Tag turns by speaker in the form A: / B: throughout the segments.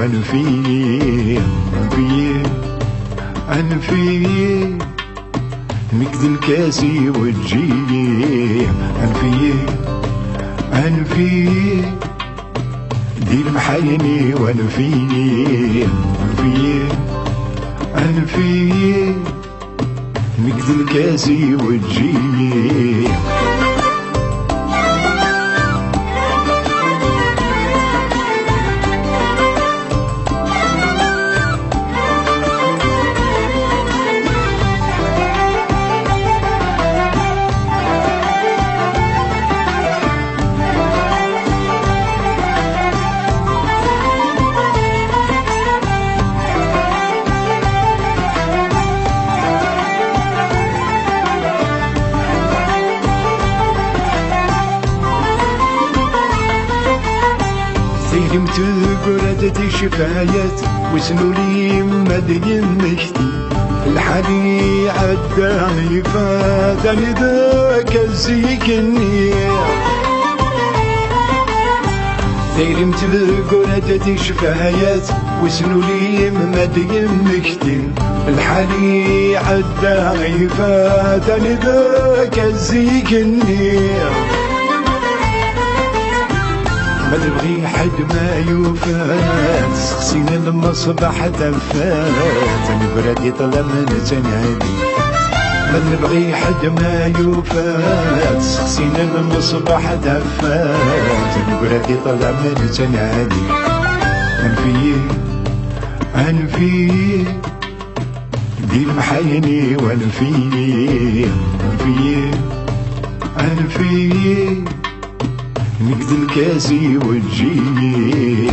A: وانفيه انفيه نقد الكاسي وتجيه انفيه دير محايني وانفيه انفيه نقد الكاسي وتجيه سيرم تقردت شفايات وسنولي مدين مشتي الحالي عداني فاتني ذاك الزيكني سيرم تقردت شفايات وسنولي مدين مشتي الحالي عداني فاتني ذاك الزيكني ما نبغي حد ما يوفات سقسينا المصباح دفات نبرد يطلب من تنادي ما نبغي حد ما يوفات سقسينا المصباح دفات نبرد يطلب من تنادي انفيه دير محايني وانفيه انفيه نقد الكاسي وتجيه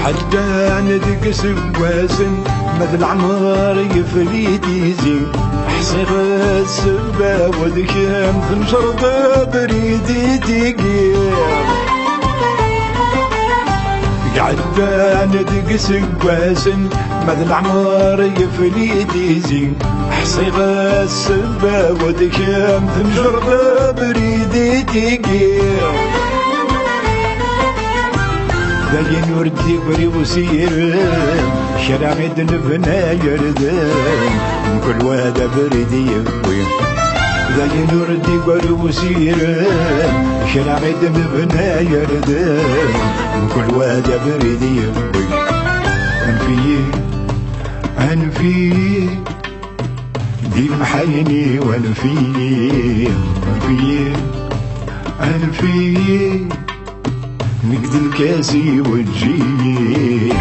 A: عدان دقس بوازن مثل عمار يفريد يزين حصيغ السبا وذكام خنجر بريدي تقيم عدان دقس بوازن مثل عمار يفريد يزين حصيغ السبا وذكام خنجر بريدي تقيم ذاي نور دي بري وسير شرامي دنبنا يردم كل وادا بريدي يبوي ذاي نور دي بري وسير شرامي دنبنا يردم كل وادا بريدي يبوي انفيه دير محايني وانفيه انفيه نقد الكاسي وتجيه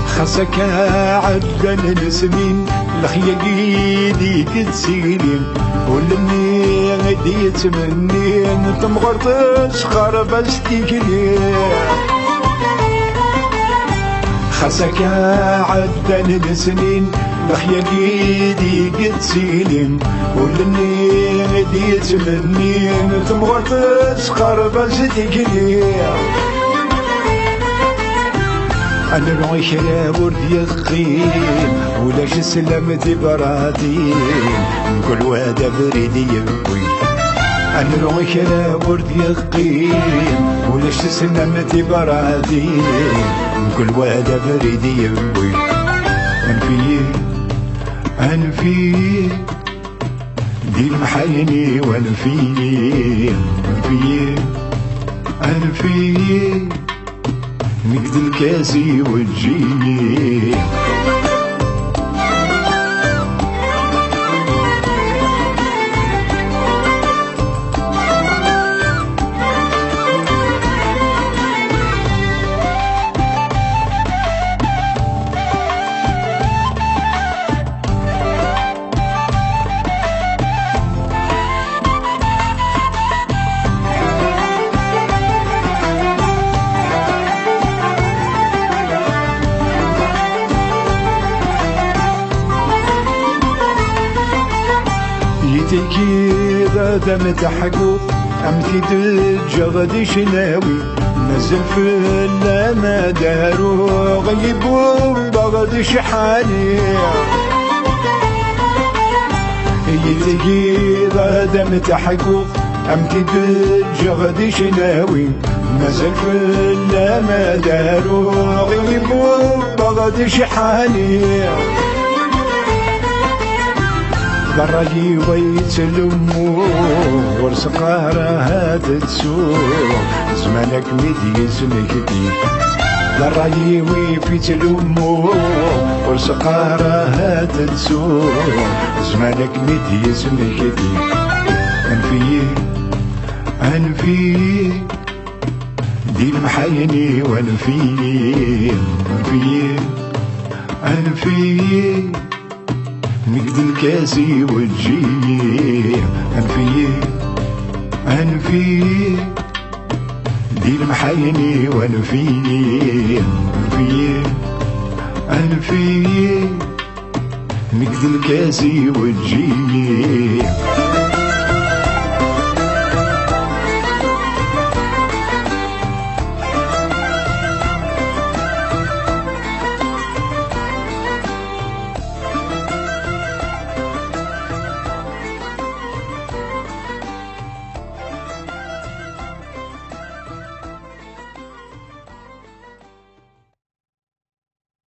A: خسك عدن السنين لخيالي كتسيلين ولمني غدي تمنين تمغرطش خربش تيكلين خسك عدن السنين لخيالي كتسيلين ولمني غدي تمنين تمغرطش خربش تيكلين أنا روحي شراب ورد يقين ولاش سلامتي براتين كل وادا بريدي يبوي أنا روحي شراب ورد يقين ولاش سلامتي براتين كل وادا بريدي يبوي انفيه دي المحايني والفيني الفي نقد الكاسي وتجيني يتكي غدا متحقو أمتي دجا غدي شناوي نزل في ما دارو غيبو بغدي شحالي يتكي غدا متحقو أمتي دجا غدي شناوي نزل في ما دارو غيبو بغدي شحالي ضرقي ويتلمو ورسقارها تتسوق زمانك مدي اسمك دي ضرقي ويتلمو ورسقارها تتسوق زمانك مدي اسمك دي أنفي دي المحايني أنفي نقد الكاسي وتجيني أنفي دي المحايني أنفي نقد الكاسي وتجيني